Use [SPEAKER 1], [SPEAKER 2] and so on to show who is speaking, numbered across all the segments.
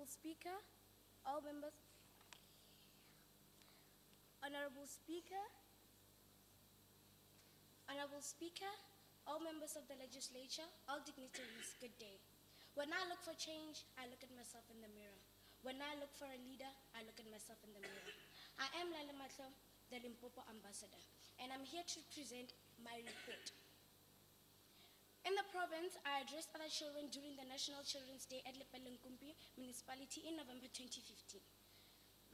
[SPEAKER 1] Honorable Speaker, all members, Honorable Speaker, Honorable Speaker, all members of the legislature, all dignitaries, good day. When I look for change, I look at myself in the mirror. When I look for a leader, I look at myself in the mirror. I am Lale Matlo, the Limpopo ambassador, and I'm here to present my report. In the province, I addressed other children during the National Children's Day at Lepelengkumpi municipality in November 2015.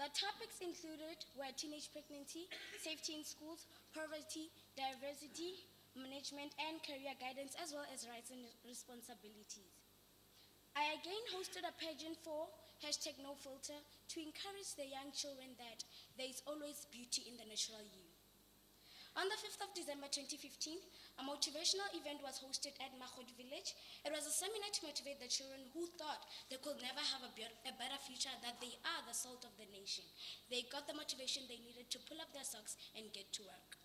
[SPEAKER 1] The topics included were teenage pregnancy, safety in schools, poverty, diversity, management, and career guidance, as well as rights and responsibilities. I again hosted a pageant for #NoFilter to encourage the young children that there is always beauty in the natural you. On the 5th of December 2015, a motivational event was hosted at Mahod village. It was a seminar to motivate the children who thought they could never have a better future, that they are the salt of the nation. They got the motivation they needed to pull up their socks and get to work.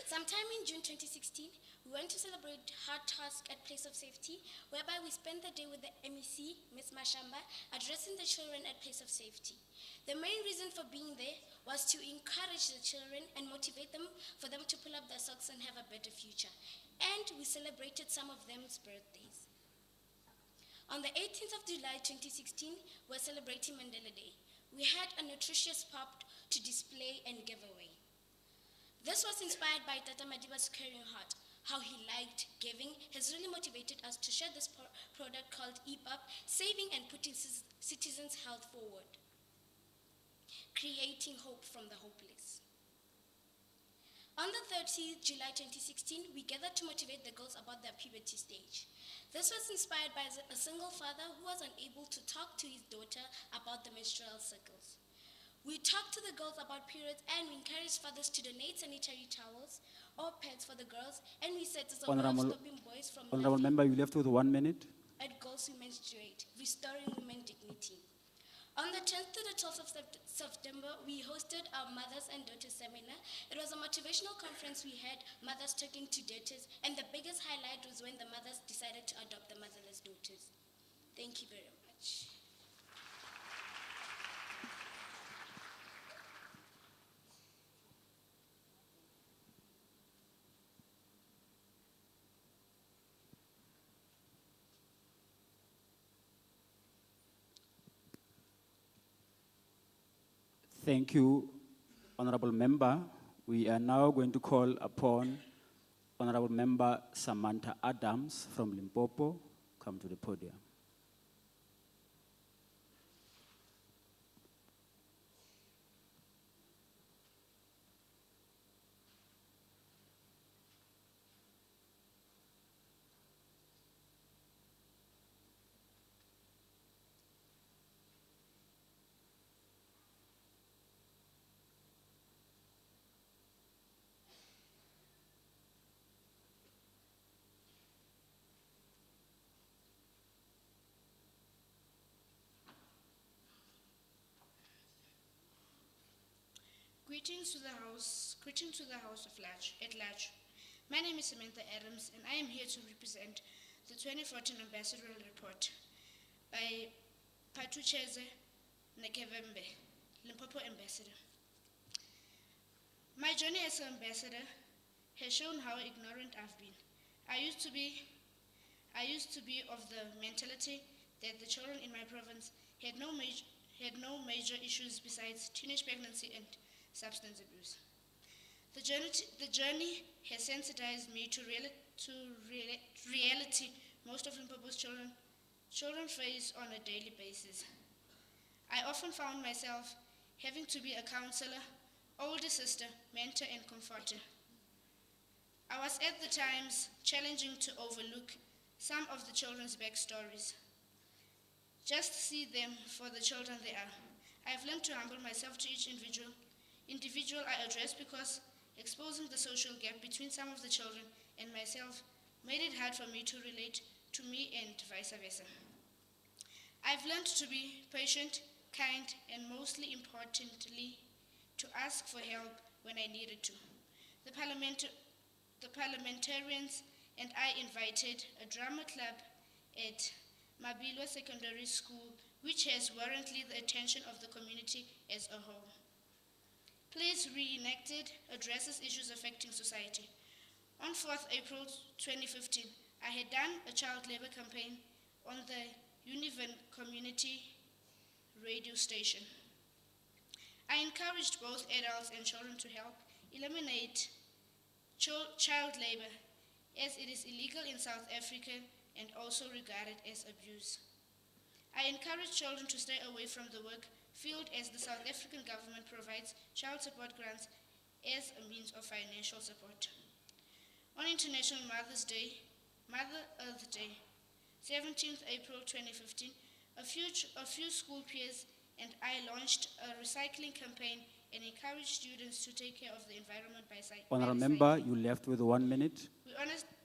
[SPEAKER 1] Sometime in June 2016, we went to celebrate Hard Task at Place of Safety, whereby we spent the day with the MEC, Ms. Mashamba, addressing the children at Place of Safety. The main reason for being there was to encourage the children and motivate them for them to pull up their socks and have a better future. And we celebrated some of them's birthdays. On the 18th of July 2016, we're celebrating Mandela Day. We had a nutritious pop to display and give away. This was inspired by Tata Madiba's caring heart. How he liked giving has really motivated us to share this product called EPUB, saving and putting citizens' health forward, creating hope from the hopeless. On the 30th July 2016, we gathered to motivate the girls about their puberty stage. This was inspired by a single father who was unable to talk to his daughter about the menstrual cycles. We talked to the girls about periods, and we encouraged fathers to donate sanitary towels or pads for the girls, and we said it's a way of stopping boys from
[SPEAKER 2] Honorable Member, you left with 1 minute.
[SPEAKER 1] At girls who menstruate, restoring women dignity. On the 10th to the 12th of September, we hosted our Mothers and Daughters seminar. It was a motivational conference. We had mothers talking to daughters, and the biggest highlight was when the mothers decided to adopt the motherless daughters. Thank you very much.
[SPEAKER 2] Thank you, Honorable Member. We are now going to call upon Honorable Member Samantha Adams from Limpopo. Come to the podium.
[SPEAKER 3] Greetings to the House at large. My name is Samantha Adams, and I am here to represent the 2014 Ambassadorial Report by Patucheze Nekevembe, Limpopo Ambassador. My journey as an ambassador has shown how ignorant I've been. I used to be of the mentality that the children in my province had no major issues besides teenage pregnancy and substance abuse. The journey has sensitized me to reality most of Limpopo's children face on a daily basis. I often found myself having to be a counselor, older sister, mentor, and comforter. I was at the times challenging to overlook some of the children's backstories. Just see them for the children they are. I've learned to humble myself to each individual I address, because exposing the social gap between some of the children and myself made it hard for me to relate to me and vice versa. I've learned to be patient, kind, and mostly importantly, to ask for help when I needed to. The parliamentarians and I invited a drama club at Mabilwa Secondary School, which has warranted the attention of the community as a whole. Plays reenacted addresses issues affecting society. On 4th April 2015, I had done a child labor campaign on the Univen community radio station. I encouraged both adults and children to help eliminate child labor, as it is illegal in South Africa and also regarded as abuse. I encourage children to stay away from the work field, as the South African government provides child support grants as a means of financial support. On International Mother's Day, Mother Earth Day, 17th April 2015, a few school peers and I launched a recycling campaign and encouraged students to take care of the environment by
[SPEAKER 2] Honorable
[SPEAKER 3] recycling.
[SPEAKER 2] member, you left with 1 minute.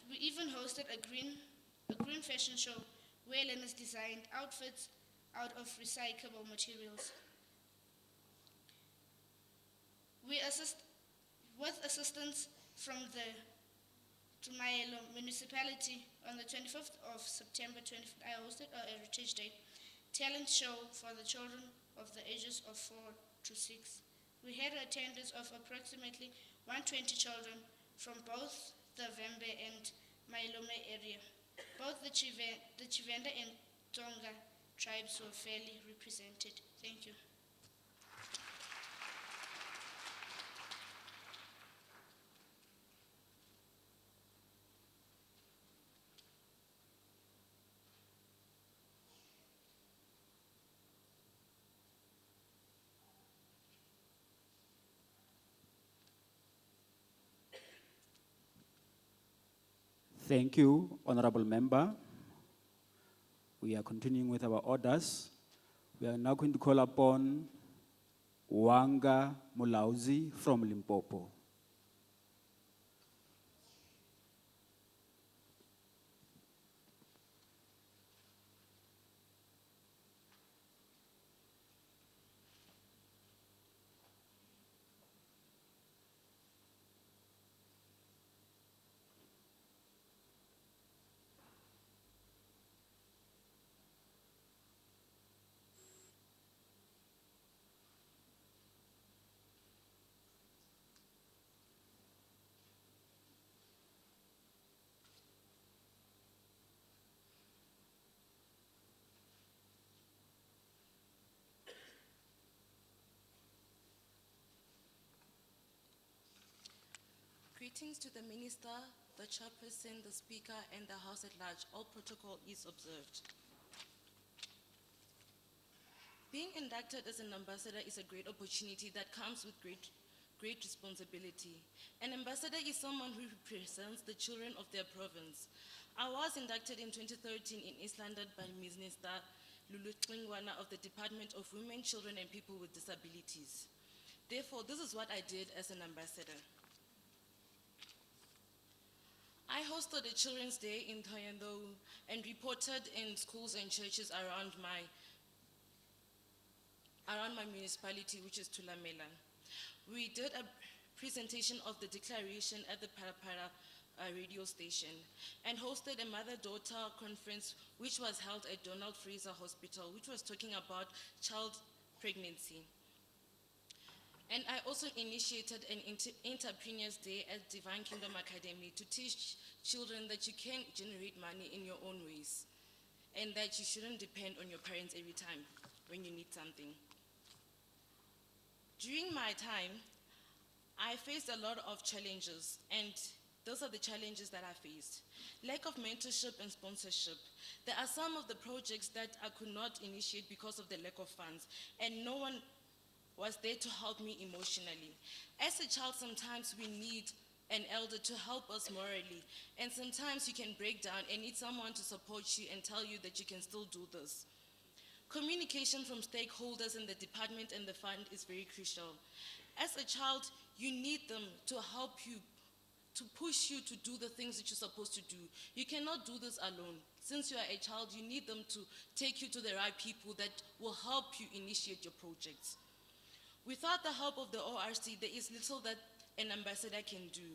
[SPEAKER 3] We even hosted a green fashion show where learners designed outfits out of recyclable materials. With assistance from the Tumaelo municipality, on the 25th of September 2015, I hosted a Heritage Day talent show for the children of the ages of 4 to 6. We had an attendance of approximately 120 children from both the Vembe and Mailome area. Both the Chivenda and Tonga tribes were fairly represented. Thank you.
[SPEAKER 2] Thank you, honorable member. We are continuing with our orders. We are now going to call upon Wanga Mulauzi from Limpopo.
[SPEAKER 4] Greetings to the Minister, the Chairperson, the Speaker, and the House at large. All protocol is observed. Being inducted as an ambassador is a great opportunity that comes with great responsibility. An ambassador is someone who represents the children of their province. I was inducted in 2013 in East London by Minister Lulu Xingwana of the Department of Women, Children, and People with Disabilities. Therefore, this is what I did as an ambassador. I hosted a Children's Day in Thohoyandou and reported in schools and churches around my municipality, which is Thulamela. We did a presentation of the declaration at the Parapara radio station and hosted a mother-daughter conference which was held at Donald Fraser Hospital, which was talking about child pregnancy. And I also initiated an Entrepreneurs Day at Divine Kingdom Academy to teach children that you can generate money in your own ways and that you shouldn't depend on your parents every time when you need something. During my time, I faced a lot of challenges, and those are the challenges that I faced. Lack of mentorship and sponsorship. There are some of the projects that I could not initiate because of the lack of funds, and no one was there to help me emotionally. As a child, sometimes we need an elder to help us morally, and sometimes you can break down and need someone to support you and tell you that you can still do this. Communication from stakeholders in the department and the fund is very crucial. As a child, you need them to help you, to push you to do the things that you're supposed to do. You cannot do this alone. Since you are a child, you need them to take you to the right people that will help you initiate your projects. Without the help of the ORC, there is little that an ambassador can do.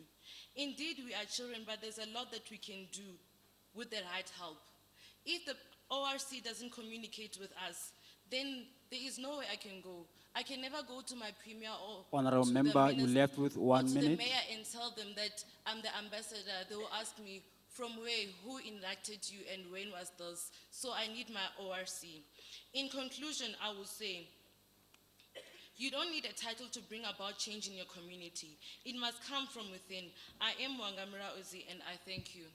[SPEAKER 4] Indeed, we are children, but there's a lot that we can do with the right help. If the ORC doesn't communicate with us, then there is no way I can go. I can never go to my premier or
[SPEAKER 2] Honorable
[SPEAKER 4] to the
[SPEAKER 2] member, you
[SPEAKER 4] minister
[SPEAKER 2] left with
[SPEAKER 4] or
[SPEAKER 2] 1
[SPEAKER 4] to the
[SPEAKER 2] minute.
[SPEAKER 4] mayor and tell them that I'm the ambassador. They will ask me from where, who inducted you, and when was this. So I need my ORC. In conclusion, I will say, you don't need a title to bring about change in your community. It must come from within. I am Wangamira Uzi, and I thank you.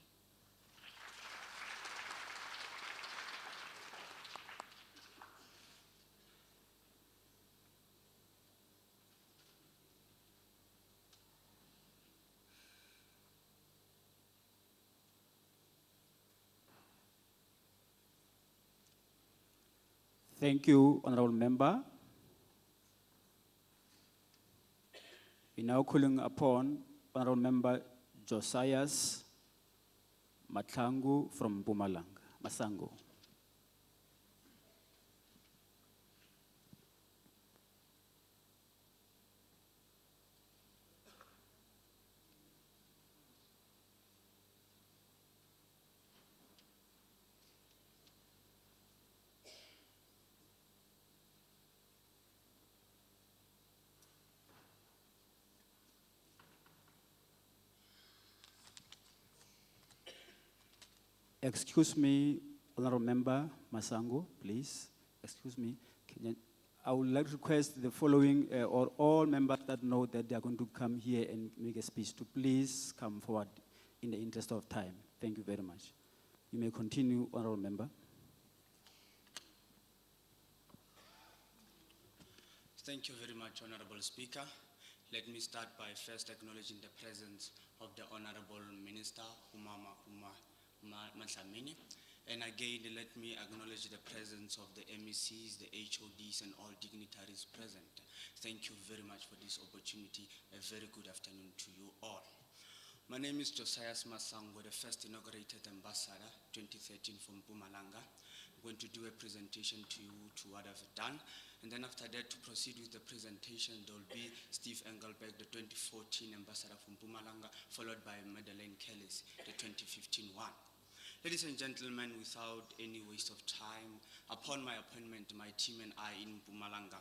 [SPEAKER 2] Thank you, honorable member. We now calling upon honorable member Josias Matlangu from Mpumalanga, Masango. Excuse me, honorable member Masango, please. Excuse me. I would like to request the following, or all members that know that they are going to come here and make a speech to please come forward in the interest of time. Thank you very much. You may continue, honorable member.
[SPEAKER 5] Thank you very much, Honorable Speaker. Let me start by first acknowledging the presence of the Honorable Minister, Umama Matlamini. And again, let me acknowledge the presence of the MECs, the HODs, and all dignitaries present. Thank you very much for this opportunity. A very good afternoon to you all. My name is Josias Masango, the first inaugurated ambassador, 2013 from Mpumalanga. I'm going to do a presentation to you to what I've done. And then after that, to proceed with the presentation, there will be Steve Engelberg, the 2014 ambassador from Mpumalanga, followed by Madeleine Kellis, the 2015 one. Ladies and gentlemen, without any waste of time, upon my appointment, my team and I in Mpumalanga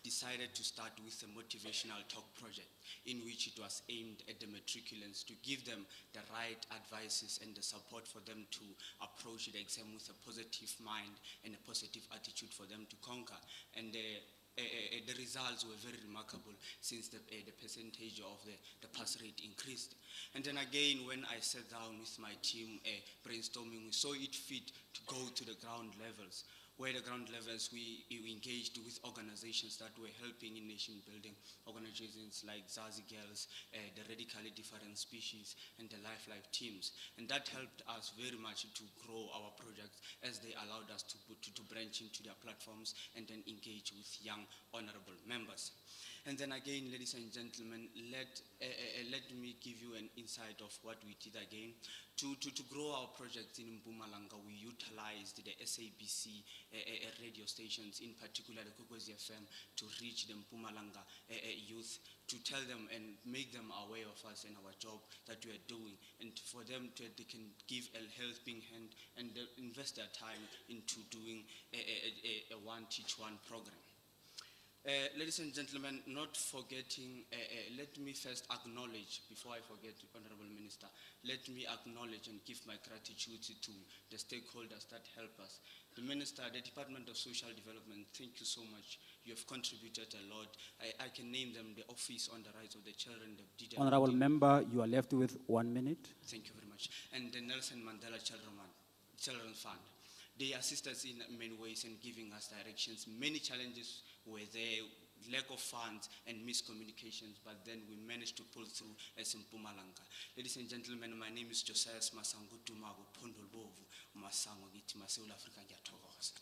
[SPEAKER 5] decided to start with a motivational talk project in which it was aimed at the matriculants to give them the right advices and the support for them to approach the exam with a positive mind and a positive attitude for them to conquer. And the results were very remarkable since the percentage of the pass rate increased. And then again, when I sat down with my team brainstorming, we saw it fit to go to the ground levels. Where the ground levels, we engaged with organizations that were helping in nation building, organizations like Zazi Girls, the Radically Different Species, and the Life teams. And that helped us very much to grow our projects as they allowed us to branch into their platforms and then engage with young honorable members. And then again, ladies and gentlemen, let me give you an insight of what we did again. To grow our projects in Mpumalanga, we utilized the SABC radio stations, in particular the Kokozi FM, to reach the Mpumalanga youth, to tell them and make them aware of us and our job that we are doing, and for them they can give a helping hand and invest their time into doing a one teach one program. Ladies and gentlemen, not forgetting, let me first acknowledge, before I forget, Honorable Minister, let me acknowledge and give my gratitude to the stakeholders that help us. The Minister, the Department of Social Development, thank you so much. You have contributed a lot. I can name them: the Office on the Rights of the Children, the DDL.
[SPEAKER 2] Honorable member, you are left with 1 minute.
[SPEAKER 5] Thank you very much. And the Nelson Mandela Children's Fund. They assist us in many ways in giving us directions. Many challenges were there, lack of funds and miscommunications, but then we managed to pull through as in Mpumalanga. Ladies and gentlemen, my name is Josias Masango Tumago Pondolbovu Masango Giti Maseul Africa Yatogos.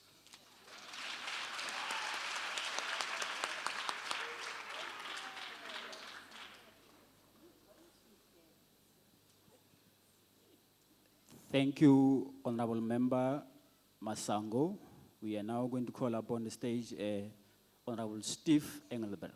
[SPEAKER 2] Thank you, honorable member Masango. We are now going to call upon the stage Honorable Steve Engelbert.